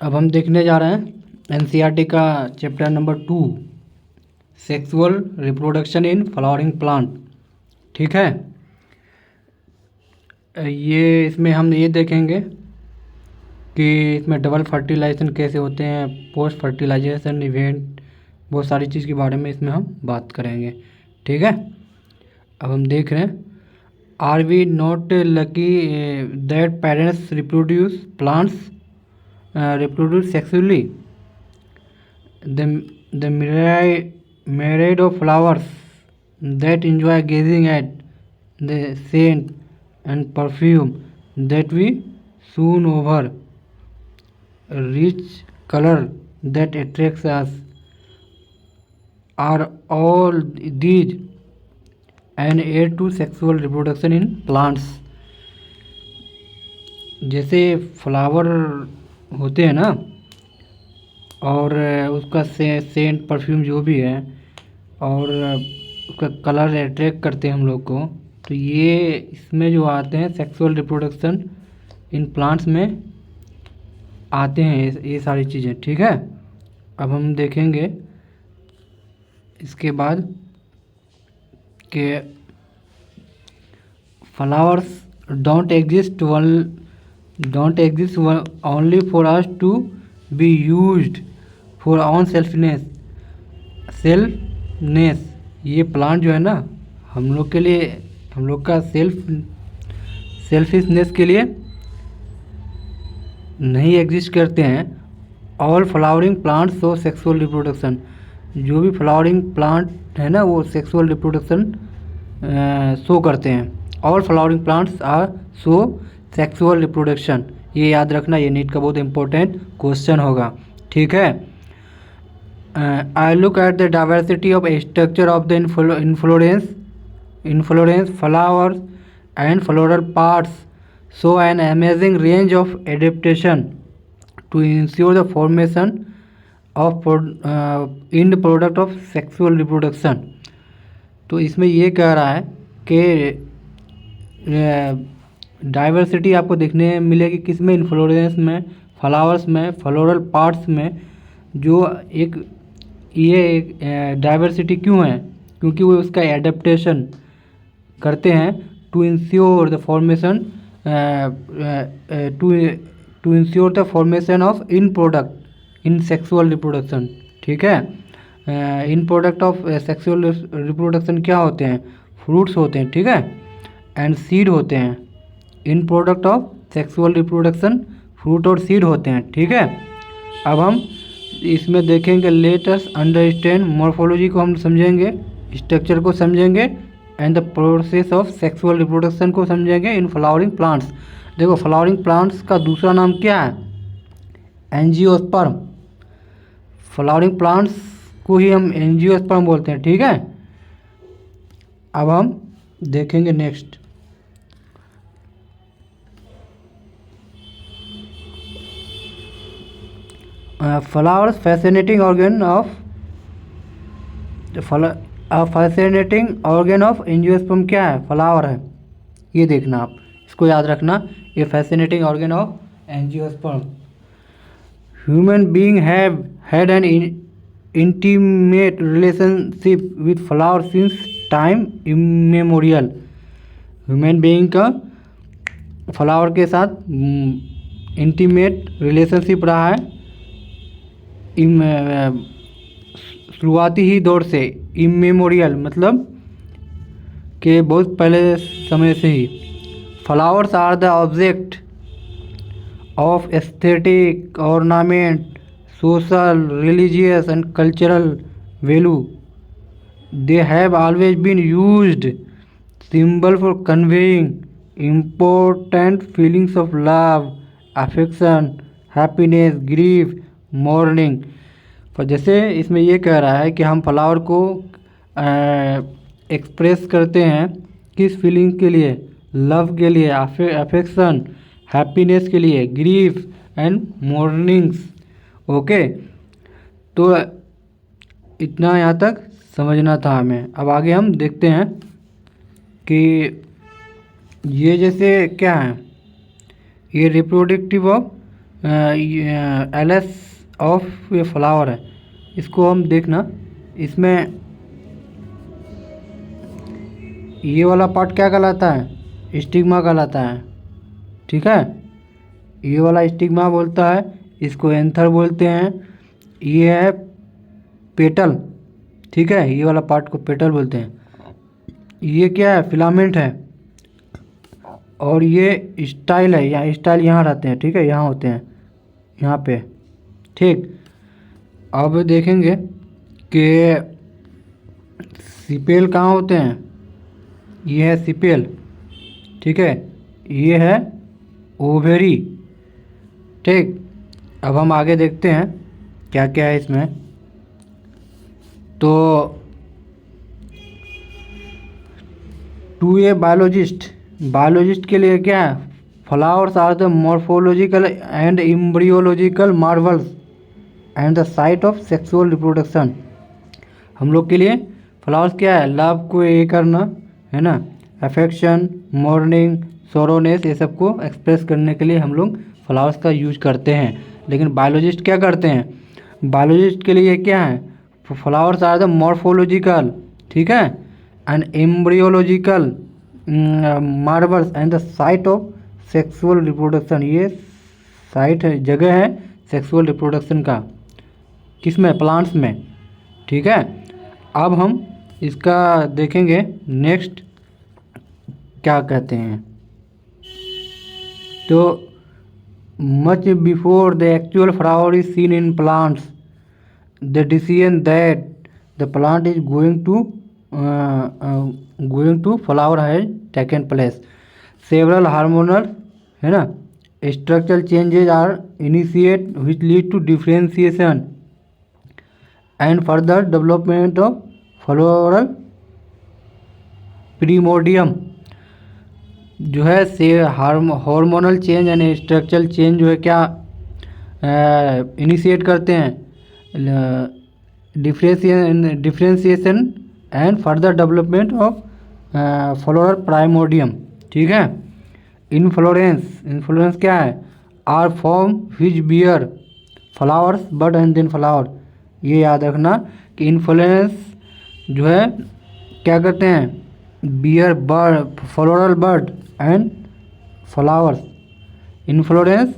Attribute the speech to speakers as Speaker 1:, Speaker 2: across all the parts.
Speaker 1: अब हम देखने जा रहे हैं एनसीईआरटी का chapter number 2 sexual reproduction in flowering plant. ठीक है, ये इसमें हम ये देखेंगे कि इसमें डबल फर्टिलाइजेशन कैसे होते हैं, पोस्ट फर्टिलाइजेशन इवेंट, बहुत सारी चीज़ के बारे में इसमें हम बात करेंगे। ठीक है, अब हम देख रहे हैं are we not lucky that parents reproduce plants reproduce sexually. The myriad of flowers that enjoy gazing at, the scent and perfume that we soon over, rich color that attracts us, are all these an aid to sexual reproduction in plants. जैसे flower होते हैं ना, और उसका scent perfume जो भी है, और उसका कलर अट्रैक्ट करते हैं हम लोग को, तो ये इसमें जो आते हैं सेक्सुअल रिप्रोडक्शन इन प्लांट्स में आते हैं ये सारी चीज़ें। ठीक है, अब हम देखेंगे इसके बाद कि flowers don't exist only for us to be used for own selfness। ये प्लांट जो है ना, हम लोग के लिए, हम लोग का सेल्फिशनेस के लिए नहीं एग्जिस्ट करते हैं। All flowering plants show sexual reproduction. जो भी फ्लावरिंग प्लांट है ना, वो सेक्सुअल रिप्रोडक्शन शो करते हैं। All flowering plants are show sexual reproduction. ये याद रखना, ये नीट का बहुत इंपॉर्टेंट क्वेश्चन होगा। ठीक है, I look at the diversity of structure of the inflorescence flowers and floral parts show an amazing range of adaptation to ensure the formation of end product of sexual reproduction. तो इसमें ये कह रहा है कि डाइवर्सिटी आपको देखने मिलेगी किसमें, इन्फ्लोरेंस में, फ्लावर्स में, फ्लोरल पार्ट्स में। जो एक ये डाइवर्सिटी क्यों है, क्योंकि वो उसका एडेप्टेशन करते हैं to ensure the formation to ensure the formation of end product in sexual reproduction. ठीक है, end product of sexual reproduction क्या होते हैं, फ्रूट्स होते हैं। ठीक है, एंड सीड होते हैं। In product of sexual reproduction fruit और सीड होते हैं। ठीक है, अब हम इसमें देखेंगे लेट अस अंडरस्टैंड मॉर्फोलॉजी को हम समझेंगे, स्ट्रक्चर को समझेंगे, and the process of sexual reproduction को समझेंगे इन फ्लावरिंग प्लांट्स। देखो, फ्लावरिंग प्लांट्स का दूसरा नाम क्या है, एंजियोस्पर्म। फ्लावरिंग प्लांट्स को ही हम एंजियोस्पर्म बोलते हैं। ठीक है, अब हम देखेंगे next flowers fascinating organ of angiosperm क्या है, फ्लावर है। ये देखना, आप इसको याद रखना, ये fascinating organ of angiosperm. Human being have had an intimate relationship with flower since time immemorial. Human being का फ्लावर के साथ इंटीमेट रिलेशनशिप रहा है शुरुआती ही दौर से। इमेमोरियल मतलब कि बहुत पहले समय से ही। Flowers are the object of aesthetic, ornament, social, religious and cultural value. They have always been used symbol for conveying important feelings of love, affection, happiness, grief, mourning। पर जैसे इसमें ये कह रहा है कि हम फ्लावर को एक्सप्रेस करते हैं किस फीलिंग के लिए, लव के लिए, अफेक्शन, हैप्पीनेस के लिए, ग्रीफ एंड मोर्निंग्स। ओके, तो इतना यहाँ तक समझना था हमें। अब आगे हम देखते हैं कि ये जैसे क्या है, ये रिप्रोडक्टिव ऑफ एलएस ऑफ ये फ्लावर है, इसको हम देखना, इसमें ये वाला पार्ट क्या कहलाता है, स्टिग्मा कहलाता है। ठीक है, ये वाला स्टिग्मा बोलता है, इसको एंथर बोलते हैं। ये है पेटल। ठीक है, ये वाला पार्ट को पेटल बोलते हैं। ये क्या है, फिलामेंट है। और ये स्टाइल है, यहाँ स्टाइल यहाँ रहते हैं। ठीक है, यहाँ होते हैं, यहाँ पे। ठीक, अब देखेंगे कि सिपेल कहाँ होते हैं। ये है सिपेल। ठीक है, ये है ओवेरी। ठीक, अब हम आगे देखते हैं क्या क्या है इसमें। तो टू ए बायोलॉजिस्ट के लिए क्या है, flowers are the morphological and embryological marvels and the site of sexual reproduction. हम लोग के लिए फ्लावर्स क्या है, लव को ये करना है ना, अफेक्शन, मॉर्निंग, सोरोनेस, ये सब को एक्सप्रेस करने के लिए हम लोग फ्लावर्स का यूज करते हैं। लेकिन बायोलॉजिस्ट क्या करते हैं, बायोलॉजिस्ट के लिए क्या है, फ्लावर्स आर द मॉर्फोलॉजिकल, ठीक है, and embryological marvels and the site of sexual reproduction. ये साइट है, जगह है सेक्सुअल रिप्रोडक्शन का, किसमें, प्लांट्स में। ठीक है, अब हम इसका देखेंगे नेक्स्ट क्या कहते हैं। तो much before the actual flower is seen in plants the decision that the plant is going to flower has taken place. Several hormonal, है ना, structural changes are initiate which lead to differentiation and further development of floral primordium. जो है से hormonal change and structural change जो है क्या initiate करते हैं, differentiation and further development of floral primordium. ठीक है, इन्फ्लोरेंस क्या है, are form which bear flowers bud and then flower. ये याद रखना कि इन्फ्लोरेंस जो है क्या करते हैं, bear bird, floral bird and flowers. Inflorescence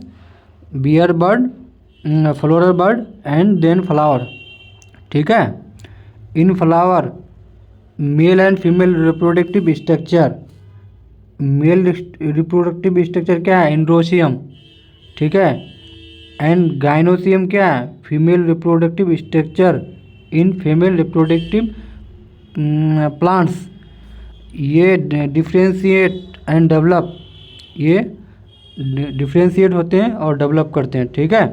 Speaker 1: bear bird, floral bird and then flower. ठीक है, in flower male and female reproductive structure. Male reproductive structure क्या है, एंड्रोसियम। ठीक है, एंड गाइनोसियम क्या है, female reproductive structure in female reproductive plants. ये differentiate and develop, ये डिफ्रेंशिएट होते हैं और डेवलप करते हैं। ठीक है,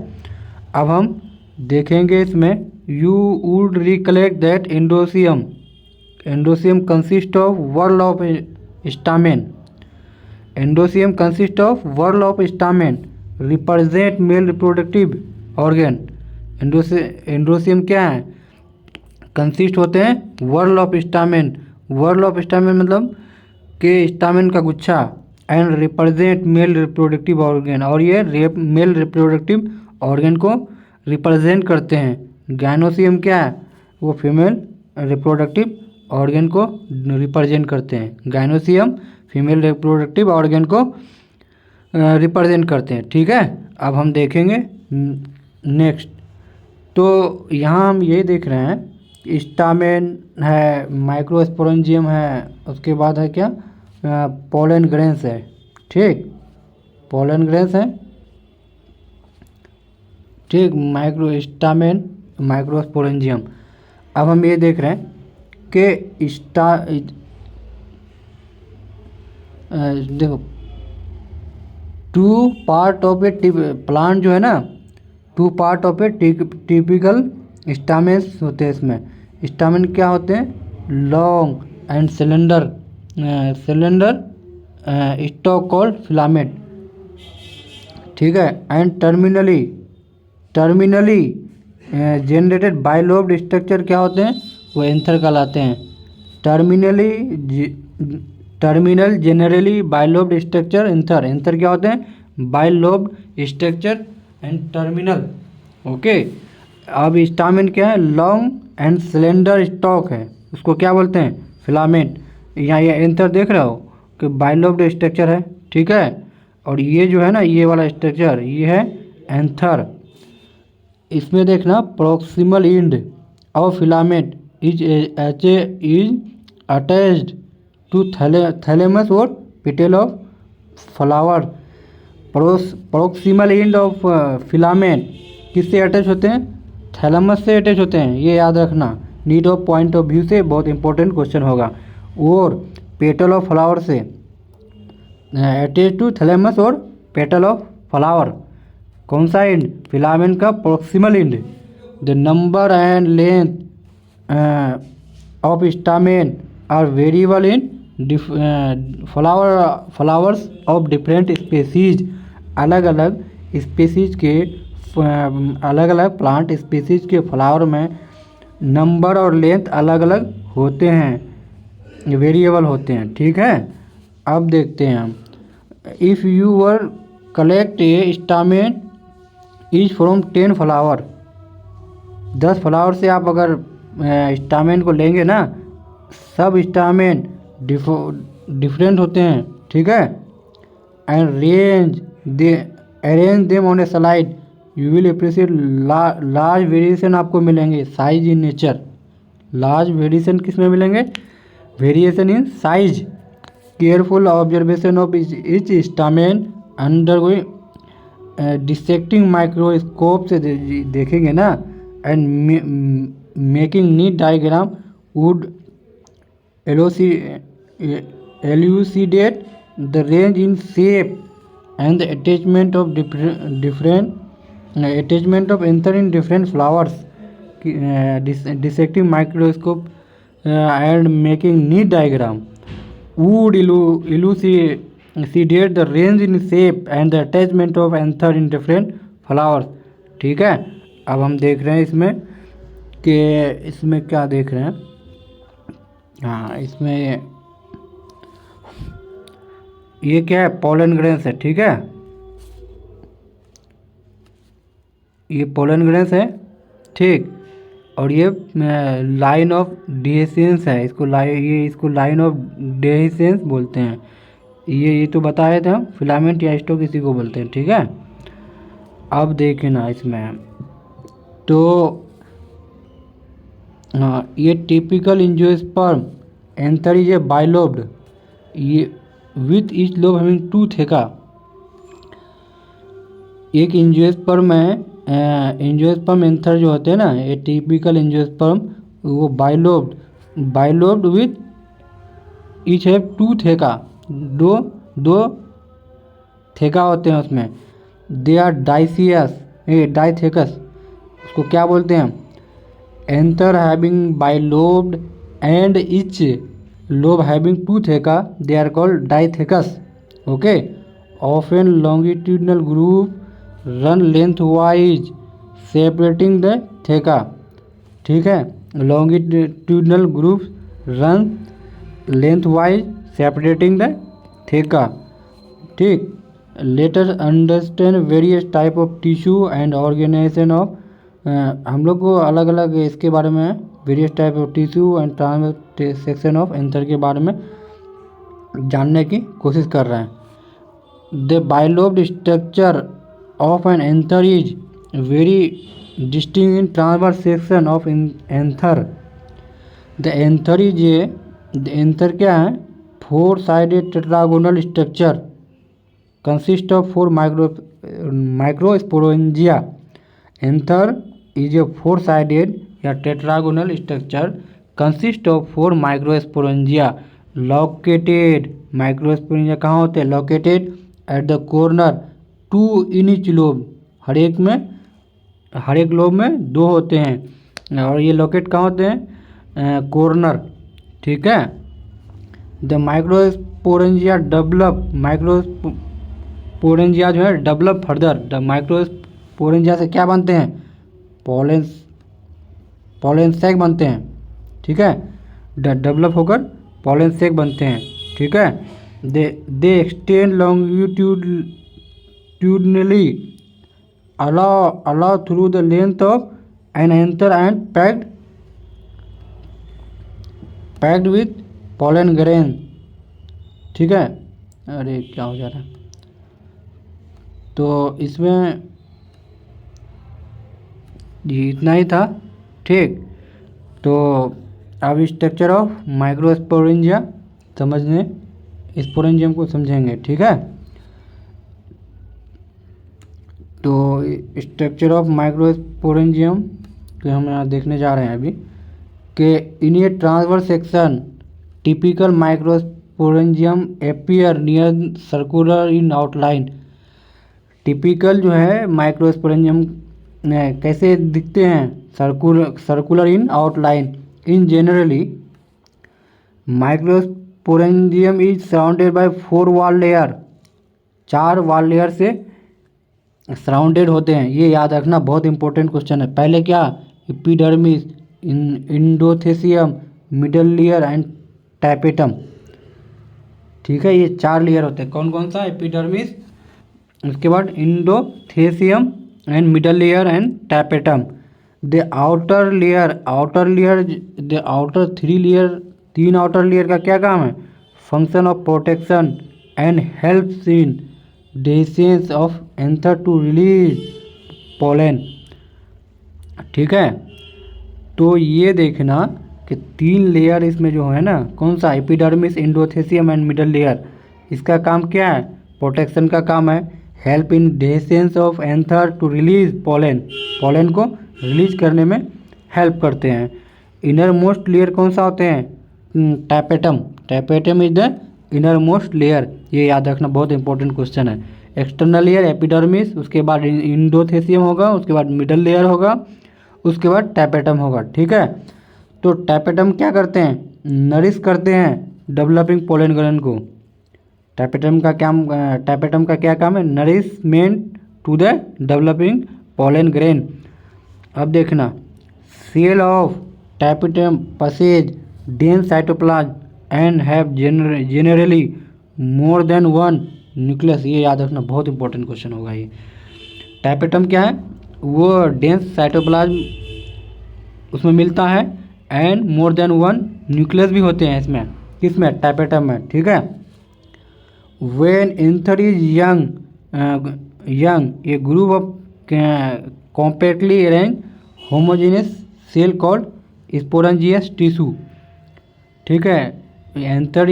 Speaker 1: अब हम देखेंगे इसमें, you would recollect that androecium consist of whorl of stamen. Androecium consist of whorl of stamen represent male reproductive organ. Androecium क्या है, कंसिस्ट होते हैं whorl of stamen. Whorl of stamen मतलब के स्टामेन का गुच्छा, and represent male reproductive organ, और ये मेल रिप्रोडक्टिव ऑर्गन को रिप्रेजेंट करते हैं। गाइनोसियम क्या है, वो फीमेल रिप्रोडक्टिव ऑर्गन को रिप्रेजेंट करते हैं। गाइनोसियम फीमेल रिप्रोडक्टिव ऑर्गन को रिप्रेजेंट करते हैं। ठीक है, अब हम देखेंगे नेक्स्ट। तो यहाँ हम ये देख रहे हैं, स्टामेन है, माइक्रोस्पोरेंजियम है, उसके बाद है क्या, पोलन ग्रेन्स है। ठीक, पोलन ग्रेन्स है। ठीक, स्टामेन, माइक्रोस्पोरेंजियम। अब हम ये देख रहे हैं कि देखो, two part of a plant जो है ना, two part of a typical stamens होते हैं इसमें। स्टामेन क्या होते हैं, long and cylinder stalk called filament. ठीक है, and terminally generated bilobed structure क्या होते हैं, वो एंथर कहलाते हैं। Terminal generally bilobed structure anther क्या होते हैं, bilobed structure and terminal. Okay, अब स्टामेन क्या है, लॉन्ग एंड सिलेंडर स्टॉक है, उसको क्या बोलते हैं, फिलामेंट। यहाँ ये एंथर देख रहे हो कि बाइलोब्ड स्ट्रक्चर है, ठीक है, और ये जो है ना ये वाला स्ट्रक्चर ये है एंथर। इसमें देखना proximal end of filament is attached to thalamus और petal of flower. Proximal end of filament किससे अटैच होते हैं, थैलेमस से अटैच होते हैं, ये याद रखना, need of point of view से बहुत इंपॉर्टेंट क्वेश्चन होगा। और पेटल ऑफ फ्लावर से अटैच टू थैलेमस और पेटल ऑफ फ्लावर। कौन सा एंड, फिलामेंट का proximal end. The number and length of stamen are variable in flowers of different species. अलग अलग स्पेसीज के अलग अलग प्लांट स्पेसीज के फ्लावर में नंबर और लेंथ अलग अलग होते हैं, वेरिएबल होते हैं, ठीक है। अब देखते हैं हम, if you were collect A stamen is from 10 flower, 10 flower से आप अगर स्टामेन को लेंगे ना, सब स्टामेन डिफरेंट होते हैं, ठीक है, and arrange them on A slide you will appreciate large variation आपको मिलेंगे, size in nature. Large variation किस में मिलेंगे, variation in size. Careful observation of each stamen undergoing dissecting microscope से देखेंगे ना, and making NEET diagram would elucidate the range in shape and the attachment of different attachment of anther in different flowers. Dissecting microscope and making neat diagram would elucidate the range in shape and the attachment of anther in different flowers, ठीक है। अब हम देख रहे हैं इसमें कि इसमें क्या देख रहे हैं, हाँ इसमें ये क्या है, पोलन ग्रेन्स है, ठीक है, ये पोलन ग्रेन्स है, ठीक, और ये लाइन ऑफ डिहेसेंस है, इसको लाइन ऑफ डिहेसेंस बोलते हैं। ये तो बताए थे हम, फिलामेंट या स्टॉक इसी को बोलते हैं, ठीक है। अब देखें ना इसमें तो हाँ, ये typical angiosperm anther is a bilobed, ये with each lobe having 2 theca. एक एंजियोस्पर्म है, एंजियोस्पर्म एंथर जो होते हैं ना, ये टिपिकल एंजियोस्पर्म वो बाइलोब्ड विथ ईच हैव 2 थेका, दो थेका होते हैं उसमें। दे आर डाइथेकस, उसको क्या बोलते हैं, anther having bilobed and each lobe having 2 theca, they are called dithecous, okay. Often longitudinal groove run length wise separating the theca, ठीक है, longitudinal groove run length wise separating the theca, ठीक। Let us understand various type of tissue and organisation of, हम लोग को अलग अलग इसके बारे में various type of tissue and transection of anther के बारे में जानने की कोशिश कर रहे हैं। The bilobed structure of an anther is very distinct in transverse section of anther. The anther क्या है, 4 sided tetragonal structure consist of 4 microsporangia. Anther is a 4 sided या tetragonal structure consist of 4 microsporangia located. Microsporangia कहाँ होते हैं, located at the corner 2 in each lobe, हर एक lobe में 2 होते हैं, और ये लोकेट कहाँ होते हैं, कॉर्नर, ठीक है। द माइक्रोस्पोरेंजिया डेवलप, माइक्रोस्पोरेंजिया जो है डेवलप फर्दर। द माइक्रोस्पोरेंजिया से क्या बनते हैं, पॉलन सैक बनते हैं, ठीक है, डेवलप होकर पॉलन सैक बनते हैं, ठीक है। दे extend longitudinally allow through the length of an anther and packed with pollen grain। ठीक है, अरे क्या हो जा रहा है। तो इसमें ये इतना ही था। ठीक, तो अब स्ट्रक्चर ऑफ माइक्रोस्पोरेंजिया समझने, स्पोरेंजियम को समझेंगे। ठीक है, तो स्ट्रक्चर ऑफ माइक्रोस्पोरेंजियम तो हम यहाँ देखने जा रहे हैं अभी कि in a transverse section typical microsporangium appear near circular in outline. Typical जो है माइक्रोस्पोरेंजियम कैसे दिखते हैं, circular in outline. In generally microsporangium is surrounded by 4 wall layer, 4 wall layer से सराउंडेड होते हैं। ये याद रखना, बहुत इंपॉर्टेंट क्वेश्चन है। पहले क्या, epidermis, endothecium, middle layer and tapetum. ठीक है, ये 4 लेयर होते हैं। कौन कौन सा, एपिडर्मिस, उसके बाद endothecium and middle layer and tapetum. The outer layer the outer 3 layer, 3 outer layer का क्या काम है, function of protection and helps in dehiscence of anther to release pollen. ठीक है, तो ये देखना कि 3 लेयर इसमें जो है ना, कौन सा, epidermis, endothecium and middle layer, इसका काम क्या है, प्रोटेक्शन का काम है। Help in dehiscence of anther to release pollen, pollen को रिलीज करने में हेल्प करते हैं। इनर मोस्ट लेयर कौन सा होते हैं, tapetum, tapetum is the inner most layer. ये याद रखना, बहुत इंपॉर्टेंट क्वेश्चन है। एक्सटर्नल लेयर एपिडर्मिस, उसके बाद इंडोथेसियम होगा, उसके बाद मिडल लेयर होगा, उसके बाद टैपेटम होगा। ठीक है, तो टैपेटम क्या करते हैं, नरिश करते हैं डेवलपिंग पोलन ग्रेन को। टैपेटम का क्या काम है, nourishment to the developing pollen grain. अब देखना, cell of tapetum possess dense cytoplasm and have generally more than 1 nucleus. ये याद रखना, बहुत इंपॉर्टेंट क्वेश्चन होगा ये। टैपेटम क्या है, वो डेंस साइटोप्लाज्म उसमें मिलता है एंड मोर देन 1 न्यूक्लियस भी होते हैं इसमें, किसमें, टैपेटम में। ठीक है, when anther is young a group of compactly arrange homogeneous cell called sporogenous tissue. ठीक है, एंथर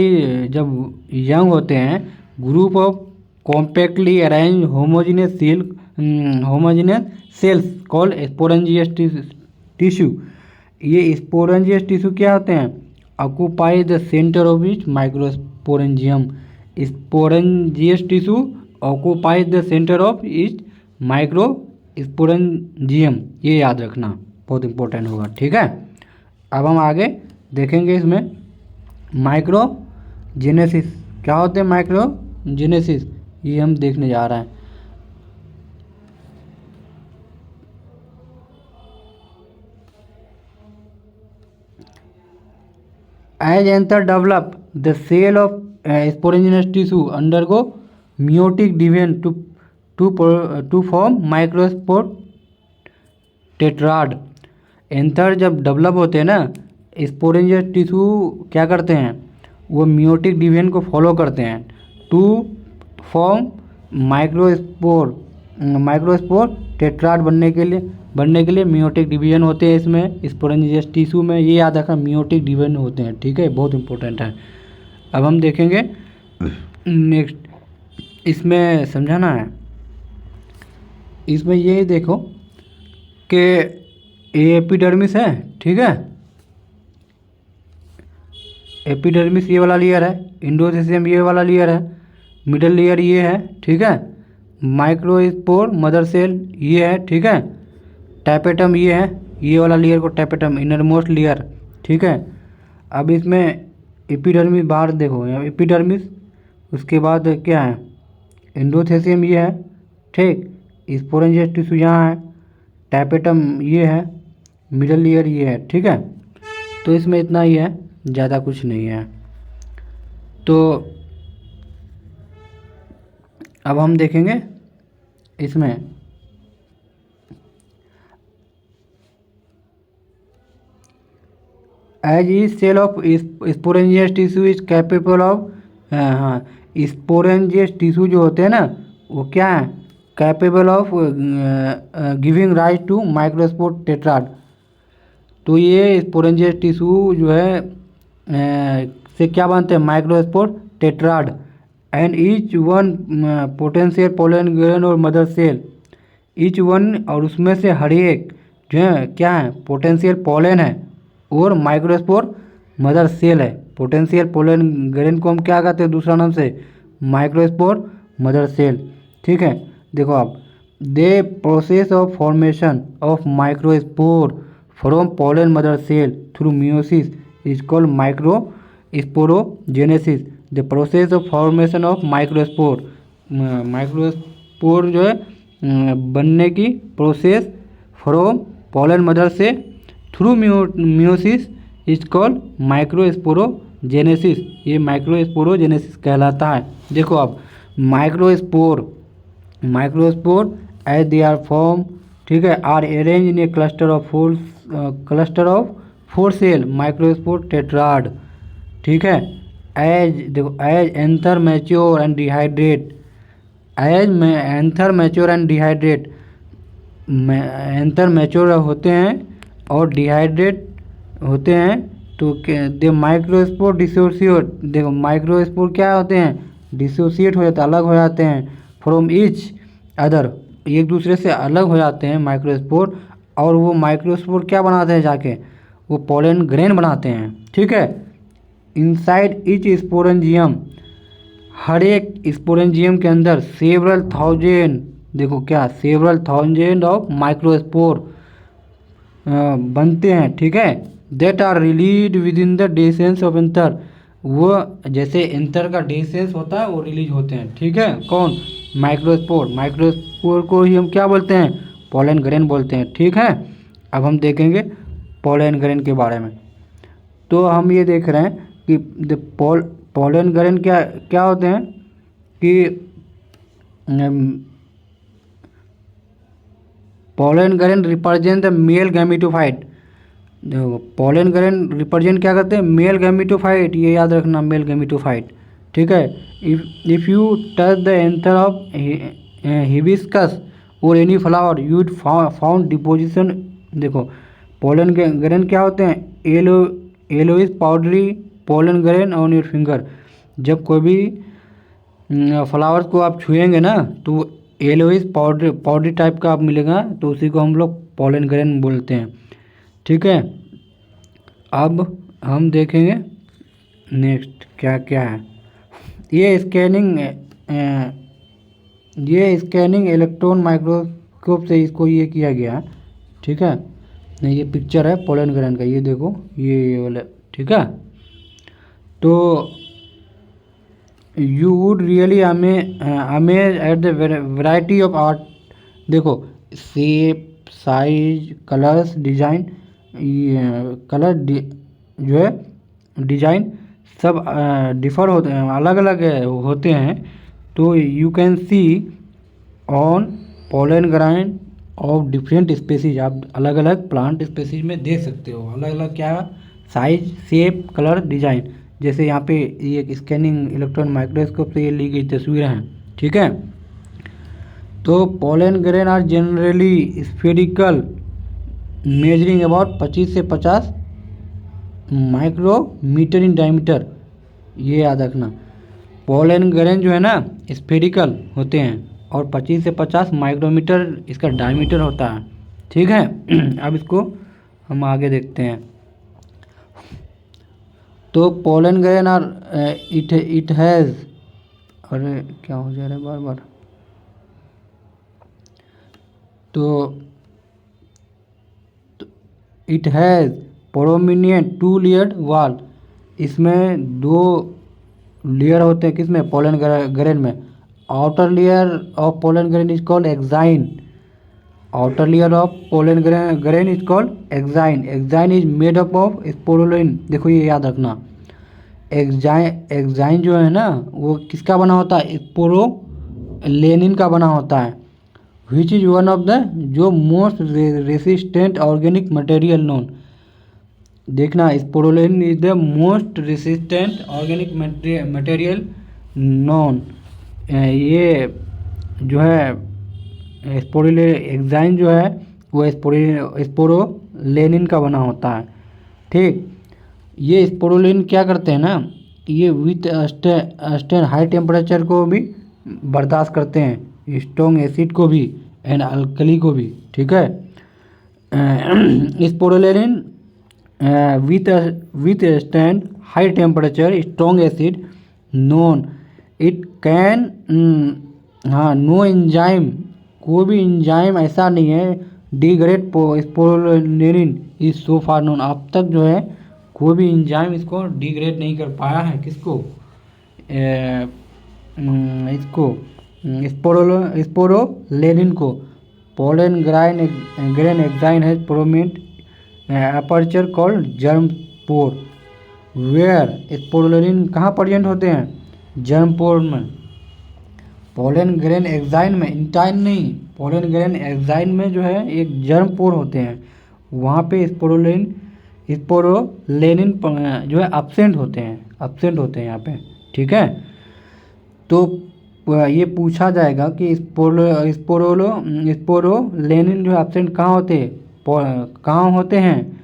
Speaker 1: जब यंग होते हैं, group of compactly arrange homogeneous cells called sporogenous tissue. ये स्पोरेंजियस टिश्यू क्या होते हैं, occupy the centre of each microsporangium. Sporogenous tissue occupy the centre of each microsporangium. ये याद रखना, बहुत इंपॉर्टेंट होगा। ठीक है, अब हम आगे देखेंगे इसमें माइक्रोजेनेसिस क्या होते हैं, माइक्रोजेनेसिस ये हम देखने जा रहे हैं। As anther develop, the cell of sporangious tissue undergo meiotic division to form microspore tetrad। Anther जब डेवलप होते हैं ना, स्पोरेंजियस टिश्यू क्या करते हैं, वो मियोटिक डिवीजन को फॉलो करते हैं टू फॉर्म माइक्रोस्पोर टेट्राड बनने के लिए मियोटिक डिवीजन होते हैं इसमें, स्पोरेंजियस टिश्यू में। ये याद रखना, मियोटिक डिवीजन होते हैं। ठीक है, बहुत इंपॉर्टेंट है। अब हम देखेंगे नेक्स्ट, इसमें समझाना है, इसमें ये देखो कि ये एपिडर्मिस है। ठीक है, एपिडर्मिस ये वाला लेयर है, इंडोथेसियम ये वाला लेयर है, मिडल लेयर ये है। ठीक है, माइक्रोस्पोर मदर सेल ये है। ठीक है, टैपेटम ये है, ये वाला लेयर को टैपेटम, इनर मोस्ट लेयर। ठीक है, अब इसमें एपिडर्मिस बाहर देखो, यहाँ एपिडर्मिस, उसके बाद क्या है, इंडोथेसियम ये है। ठीक, स्पोरेंजियस टिश्यू यहाँ है, टैपेटम ये है, मिडल लेयर ये है। ठीक है, तो इसमें इतना ही है, ज़्यादा कुछ नहीं है। तो अब हम देखेंगे इसमें as is cell of sporogenous tissue is capable of, हाँ, स्पोरेंजियस टिश्यू जो होते हैं ना वो क्या है, capable of giving rise to microspore tetrad. तो ये स्पोरेंजियस टिश्यू जो है से क्या बनते हैं, microspore tetrad. And each one potential pollen grain और मदर सेल, ईच वन, और उसमें से हर एक जो है क्या है, पोटेंशियल पोलन है और माइक्रोस्पोर मदर सेल है। पोटेंशियल पोलन ग्रेन को हम क्या कहते हैं दूसरा नाम से, माइक्रोस्पोर मदर सेल। ठीक है, देखो आप, the process of formation of microspore from pollen mother cell through meiosis is called microsporogenesis. The process of formation of microspore, microspore जो है बनने की प्रोसेस फ्रॉम पोलन मदर से through meiosis is called microsporogenesis. ये microsporogenesis कहलाता है। देखो अब microspore as they are form, ठीक है, are arrange in a cluster of four cell microspore tetrad. ठीक है, एज देखो, as anther mature and dehydrate, as में anther mature and dehydrate, anther mature होते हैं और डिहाइड्रेट होते हैं तो दे माइक्रोस्पोर डिसोसिएट। देखो माइक्रोस्पोर क्या होते हैं, डिसोसिएट हो जाते हैं, अलग हो जाते हैं फ्रॉम ईच अदर, एक दूसरे से अलग हो जाते हैं माइक्रोस्पोर। और वो माइक्रोस्पोर क्या बनाते हैं जाके, वो पोलन ग्रेन बनाते हैं। ठीक है, इनसाइड ईच स्पोरेंजियम, हर एक स्पोरेंजियम के अंदर सेवरल थाउजेंड, देखो क्या, सेवरल थाउजेंड ऑफ माइक्रोस्पोर बनते हैं। ठीक है, that are release with in the dehiscence of anther, वो जैसे एंथर का डिस्टेंस होता है वो रिलीज होते हैं। ठीक है, कौन, माइक्रोस्पोर को ही हम क्या बोलते हैं, पोलन ग्रेन बोलते हैं। ठीक है, अब हम देखेंगे पोलन ग्रेन के बारे में। तो हम ये देख रहे हैं कि पोलन ग्रेन क्या क्या होते हैं कि pollen grain represent the male gametophyte. देखो पोलन ग्रेन रिप्रेजेंट क्या करते हैं, मेल गैमेटोफाइट, ये याद रखना, मेल गैमेटोफाइट। ठीक है, if you touch the anther of hibiscus और any flower you would found deposition. देखो पोलन ग्रेन क्या होते हैं, yellowish powdery pollen grain on your finger. जब कोई भी फ्लावर्स को आप छुएंगे ना तो येलोइश पाउडरी टाइप का आप मिलेगा, तो उसी को हम लोग पोलन ग्रेन बोलते हैं। ठीक है, अब हम देखेंगे नेक्स्ट क्या क्या है। ये स्कैनिंग इलेक्ट्रॉन माइक्रोस्कोप से इसको ये किया गया है। ठीक है, नहीं ये पिक्चर है पोलन ग्रेन का, ये देखो ये वाला। ठीक है, तो you would really amaze at the variety of art. देखो shape, size, colours, design, colour जो है डिजाइन सब डिफर होते हैं, अलग अलग होते हैं। तो you can see on pollen grain of different species, आप अलग अलग प्लांट स्पेसीज में देख सकते हो अलग अलग क्या, साइज, शेप, कलर, डिजाइन। जैसे यहाँ पे ये स्कैनिंग इलेक्ट्रॉन माइक्रोस्कोप से ये ली गई तस्वीरें हैं। ठीक है, तो pollen grain are generally spherical measuring about 25 से 50 माइक्रोमीटर इन डायमीटर। ये याद रखना, पोलन ग्रेन जो है ना स्फेरिकल होते हैं और 25 से 50 माइक्रोमीटर इसका डायमीटर होता है। ठीक है, अब इसको हम आगे देखते हैं। तो pollen grain are it has, अरे क्या हो जा रहा है बार बार, तो it has prominent 2 layered wall. इसमें 2 लेयर होते हैं, किसमें, पोलन ग्रेन में। Outer layer of pollen grain is called exine, outer layer of pollen grain is called exine. Exine is made up of sporopollenin. देखो ये याद रखना, एक्साइन जो है ना वो किसका बना होता है, स्पोरुलिन का बना होता है। Which is one of the जो most resistant organic material known. देखना, sporopollenin is the most resistant organic material known. ये जो है स्पोरुलिन एग्जाइन जो है वो स्पोरोलेनिन का बना होता है। ठीक, ये स्पोरुलिन क्या करते हैं ना, ये विथ स्टेन हाई टेम्परेचर को भी बर्दाश्त करते हैं, स्ट्रॉन्ग एसिड को भी एंड अल्कली को भी। ठीक है, स्पोरुलिन with stand high temperature strong acid known it can हाँ नो एंजाइम, कोई भी एंजाइम ऐसा नहीं है degrade sporopollenin is so far known. अब तक जो है कोई भी एंजाइम इसको डिग्रेड नहीं कर पाया है। किसको? इसको स्पोरोलेनिन को। पोलन ग्रेन एग्जाइन है prominent aperture called germ pore, where sporopollenin कहाँ प्रेजेंट होते हैं? जर्म पोर में। पोलन ग्रेन एग्जाइन में, इंटाइन नहीं, पोलन ग्रेन एग्जाइन में जो है एक जर्म पोर होते हैं, वहाँ पे स्पोरुलिन स्पोरोलेनिन जो है एब्सेंट होते हैं यहाँ पे। ठीक है, तो ये पूछा जाएगा कि स्पोरोलेनिन जो एब्सेंट कहाँ होते हैं?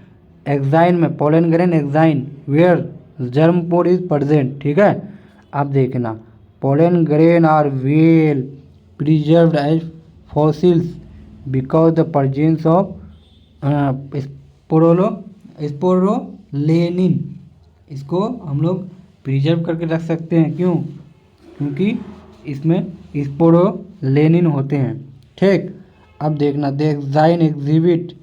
Speaker 1: एग्जाइन में, pollen grain exine, where germ pore is present. ठीक है, अब देखना, pollen grain are well preserved as fossils because the presence of sporopollenin. इसको हम लोग प्रिजर्व करके रख सकते हैं, क्यों? क्योंकि इसमें स्पोरोलेनिन होते हैं। ठीक, अब देखना, the exine exhibit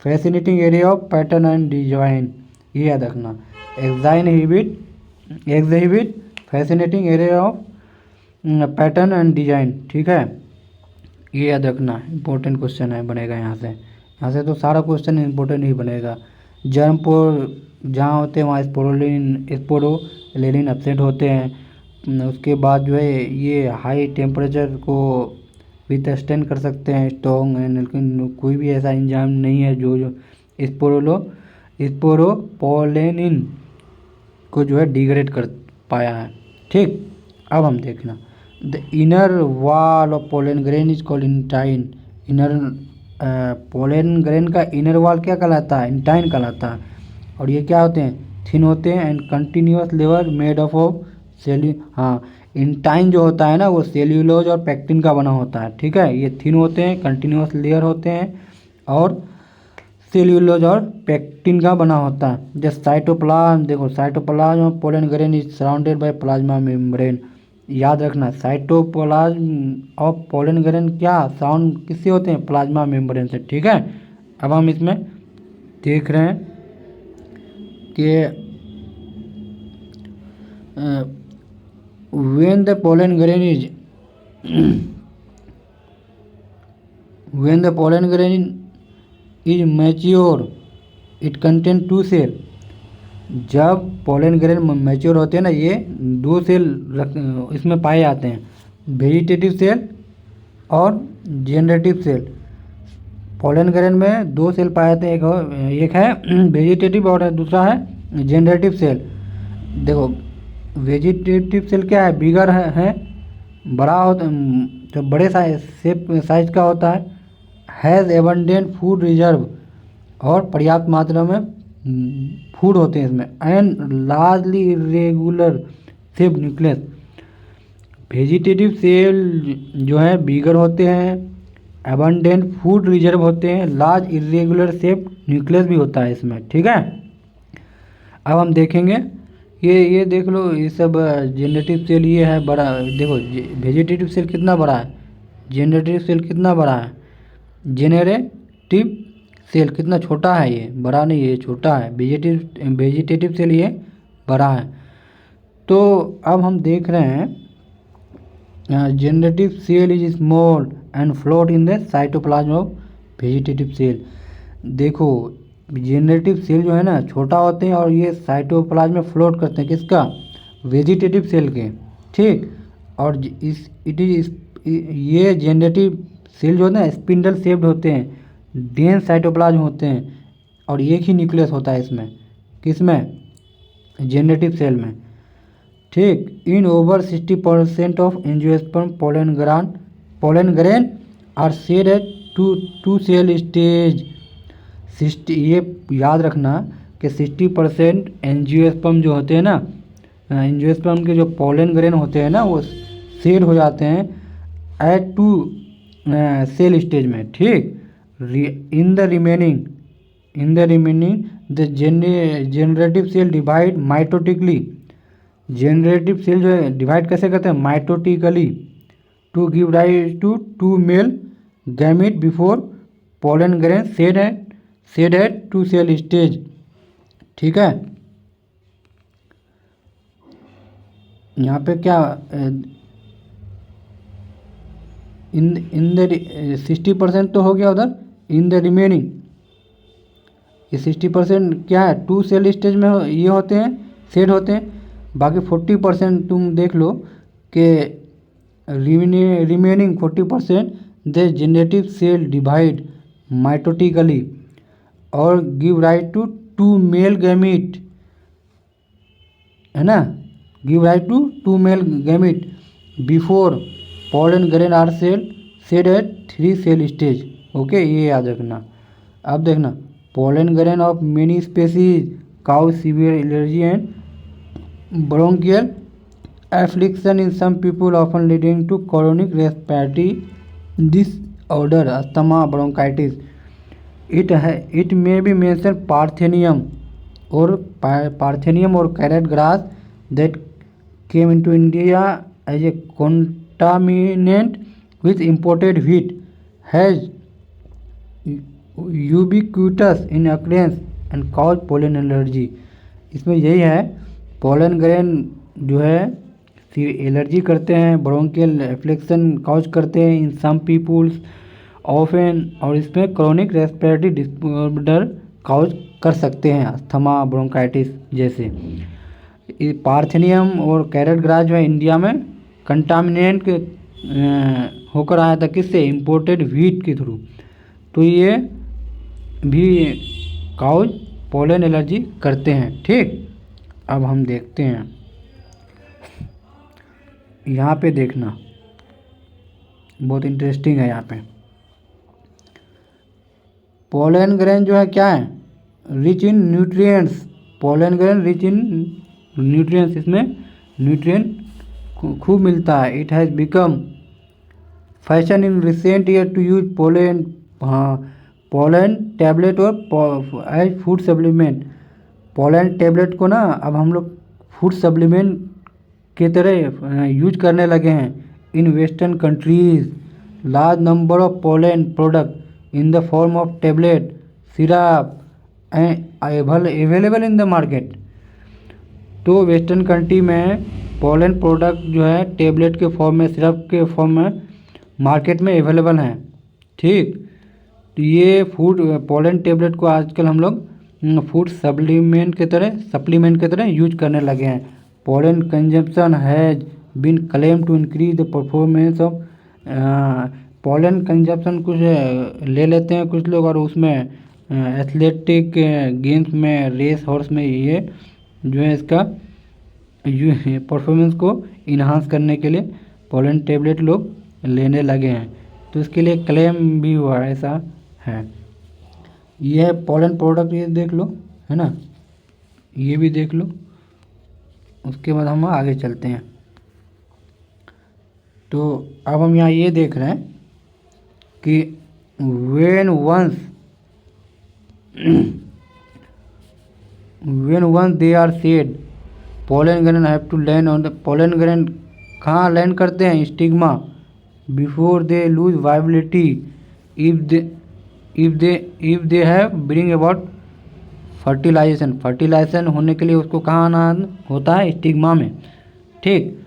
Speaker 1: fascinating area of pattern and design. ये याद रखना, exine exhibit fascinating area of pattern and design. ठीक है, ये याद रखना, इंपॉर्टेंट क्वेश्चन है बनेगा यहाँ से तो सारा क्वेश्चन इंपॉर्टेंट ही बनेगा। जर्म पोर जहाँ होते हैं वहाँ स्पोरोलेनिन एब्सेंट होते हैं। उसके बाद जो है ये हाई टेम्परेचर को विथस्टैंड कर सकते हैं स्ट्रॉन्ग, लेकिन कोई भी ऐसा एंजाइम नहीं है जो स्पोरोपोलेनिन को जो है डिग्रेड कर पाया है। ठीक, अब हम देखना, the inner wall of pollen grain is called intine. Pollen grain का इनर वॉल क्या कहलाता है? इंटाइन कहलाता है। और ये क्या होते हैं? थिन होते हैं and continuous layer made of हाँ, इंटाइन जो होता है ना वो सेल्यूलोज और पैक्टिन का बना होता है। ठीक है, ये थिन होते हैं, कंटिन्यूस लेयर होते हैं और सेल्यूलोज और पैक्टिन का बना होता है। जैसे साइटोप्लाज्म, देखो cytoplasm of pollen grain is surrounded by plasma membrane. याद रखना, साइटोप्लाज्म ऑफ पोलन ग्रेन क्या साउंड किससे होते हैं? प्लाज्मा मेम्ब्रेन से। ठीक है, अब हम इसमें देख रहे हैं कि when the pollen grain is mature it contain two cell। जब पोलन ग्रेन मैच्योर होते हैं ना, ये दो सेल इसमें पाए जाते हैं, वेजिटेटिव सेल और जेनरेटिव सेल। पोलन ग्रेन में दो सेल पाए जाते हैं, एक है वेजिटेटिव और दूसरा है जेनरेटिव सेल। देखो वेजिटेटिव सेल क्या है? बिगर है बड़ा होता, जो बड़े साइज का होता है, हैज़ एबंडेंट फूड रिजर्व, और पर्याप्त मात्रा में फूड होते हैं इसमें, and largely irregular shape nucleus. Vegetative cell जो है बिगर होते हैं, एबंडेंट फूड रिजर्व होते हैं, लार्ज इरेगुलर शेप न्यूक्लियस भी होता है इसमें। ठीक है, अब हम देखेंगे, ये देख लो, ये सब जेनरेटिव सेल ये है बड़ा। देखो वेजिटेटिव सेल कितना बड़ा है, जेनरेटिव सेल कितना बड़ा है, जेनरेटिव सेल कितना छोटा है, ये बड़ा नहीं है, ये छोटा है। वेजिटेटिव सेल ये बड़ा है। तो अब हम देख रहे हैं generative cell is small and float in the cytoplasm of vegetative cell. देखो जेनरेटिव सेल जो है ना छोटा होते हैं और ये साइटोप्लाज्म में फ्लोट करते हैं, किसका? वेजिटेटिव सेल के। ठीक, और ये जेनरेटिव सेल जो है ना स्पिंडल शेप्ड होते हैं, डेंस साइटोप्लाज्म होते हैं, और एक ही न्यूक्लियस होता है इसमें, किसमें, जेनरेटिव सेल में। ठीक, in over 60% of angiosperm pollen grain are shed at two cell stage. 60, ये याद रखना कि 60% एंजियोस्पर्म जो होते हैं ना, एंजियोस्पर्म के जो पोलन ग्रेन होते हैं ना, वो शेड हो जाते हैं एट टू सेल स्टेज में। ठीक, in the remaining the generative cell divide mitotically. Generative cell जो है डिवाइड कैसे करते हैं, mitotically, to give rise to male gamete before pollen grain shed at two cell stage. ठीक है, यहाँ पे क्या इन द 60% तो हो गया उधर, इन द रिमेनिंग ये 60% क्या है, टू सेल स्टेज में ये होते हैं, सेड होते हैं। बाकी 40% तुम देख लो कि remaining 40% the generative cell divide mitotically और give rise to male gamete, है ना, give rise to male gamete before pollen grain are shed at 3 cell stage. Okay, ये याद रखना। अब देखना, pollen grain of many species cause severe allergy and bronchial affliction in some people often leading to chronic respiratory disorder, asthma, bronchitis. It may be mentioned Parthenium or carrot grass that came into India as a contaminant with imported wheat has ubiquitous in occurrence and cause pollen allergy. इसमें यही है, pollen grain जो है allergy करते हैं, bronchial affliction cause करते हैं in some people's often, और इसमें क्रोनिक रेस्पिरेटरी डिसऑर्डर काउज कर सकते हैं, अस्थमा, ब्रोंकाइटिस जैसे। पार्थेनियम और कैरेट ग्रास जो है इंडिया में कंटामिनेंट होकर आया था, किससे, इम्पोर्टेड व्हीट के थ्रू। तो ये भी काउज पोलन एलर्जी करते हैं। ठीक, अब हम देखते हैं, यहाँ पे देखना बहुत इंटरेस्टिंग है। यहाँ पे पोलन ग्रेन जो है क्या है, rich in nutrients. Pollen grain rich in nutrients, इसमें न्यूट्रिएंट खूब मिलता है। It has become fashion in recent year to use pollen, pollen tablet और as food supplement. Pollen tablet को ना अब हम लोग फूड सप्लीमेंट के तरह यूज करने लगे हैं। In western countries large number of pollen product in the form of tablet, syrup available in the market. तो वेस्टर्न कंट्री में पोलन प्रोडक्ट जो है टैबलेट के फॉर्म में, सिरप के फॉर्म में मार्केट में अवेलेबल हैं। ठीक, तो ये फूड पोलन टैबलेट को आजकल हम लोग फूड सप्लीमेंट के तरह यूज करने लगे हैं। Pollen consumption has been claim to increase the performance of. Pollen consumption कुछ ले लेते हैं कुछ लोग, और उसमें एथलेटिक गेम्स में, रेस हॉर्स में ये जो है इसका परफॉर्मेंस को इन्हांस करने के लिए पोलन टैबलेट लोग लेने लगे हैं। तो इसके लिए क्लेम भी हुआ, ऐसा है। ये है पोलन प्रोडक्ट, ये देख लो, है ना, ये भी देख लो। उसके बाद हम आगे चलते हैं। तो अब हम यहाँ ये देख रहे हैं कि when once they are said, pollen grain have to land on the pollen grain कहाँ लैंड करते हैं, stigma, before they lose viability if they have bring about fertilization होने के लिए उसको कहाँ आना होता है, स्टिग्मा में। ठीक,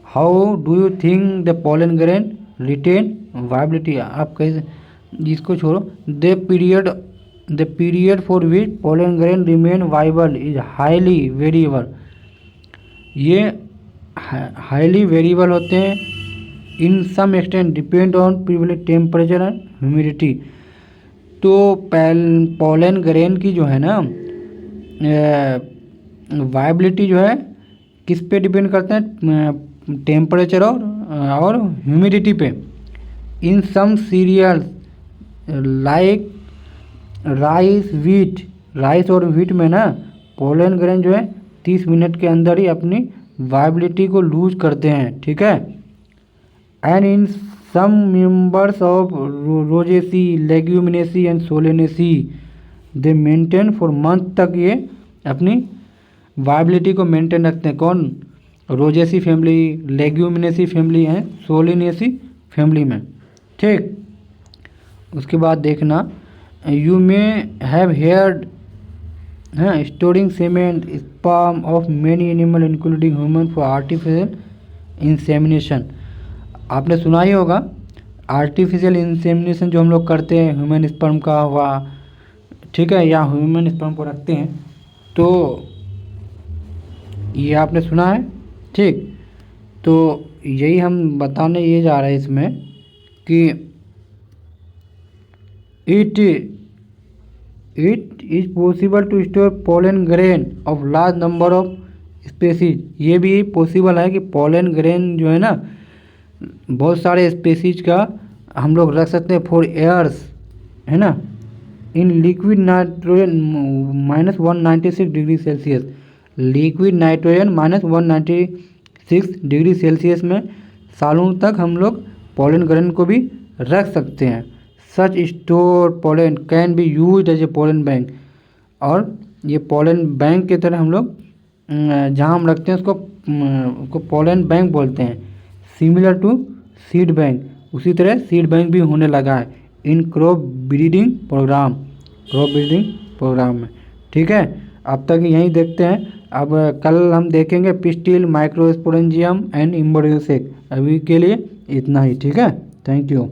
Speaker 1: how do you think the pollen grain retain viability. आप कैसे, इसको छोड़ो, the period for which pollen grain remain viable is highly variable. ये हाईली वेरिएबल होते हैं, in some extent depend on prevailing temperature and humidity. तो pollen grain की जो है ना वायबिलिटी जो है किस पे डिपेंड करते हैं, टेम्परेचर और ह्यूमिडिटी पे। इन सम सीरियल्स लाइक राइस और व्हीट में ना पोलन ग्रेन जो है 30 मिनट के अंदर ही अपनी वायबिलिटी को लूज करते हैं, ठीक है। And in some members of Rosaceae, Leguminosae and Solanaceae they maintain for month तक ये अपनी वायबिलिटी को मेंटेन रखते हैं। कौन? रोजेसी फैमिली, लेग्यूमिनेसी फैमिली है, सोलेनेसी फैमिली में, ठीक। उसके बाद देखना, you may have heard storing semen sperm of many animal including human for artificial insemination. आपने सुना ही होगा आर्टिफिशियल इंसेमिनेशन जो हम लोग करते हैं, ह्यूमन स्पर्म का हुआ, ठीक है, या ह्यूमन स्पर्म को रखते हैं, तो ये आपने सुना है, ठीक। तो यही हम बताने ये जा रहे हैं इसमें कि it is possible to store pollen grain of large number of species. ये भी पॉसिबल है कि पोलन ग्रेन जो है ना बहुत सारे स्पेसीज का हम लोग रख सकते हैं फॉर एयर्स, है ना, in liquid nitrogen -196 degree Celsius. Liquid nitrogen -196 degree Celsius में सालों तक हम लोग पोलन ग्रेन को भी रख सकते हैं। Such store pollen can be use as a pollen bank. और ये पोलन बैंक की तरह हम लोग जहाँ हम रखते हैं उसको पोलन बैंक बोलते हैं, सिमिलर टू सीड बैंक। उसी तरह सीड बैंक भी होने लगा है इन क्रॉप ब्रीडिंग प्रोग्राम में, ठीक है। अब तक यहीं देखते हैं, अब कल हम देखेंगे पिस्टिल, माइक्रोस्पोरेंजियम एंड इम्बोरियोसेक। अभी के लिए इतना ही, ठीक है। Thank you.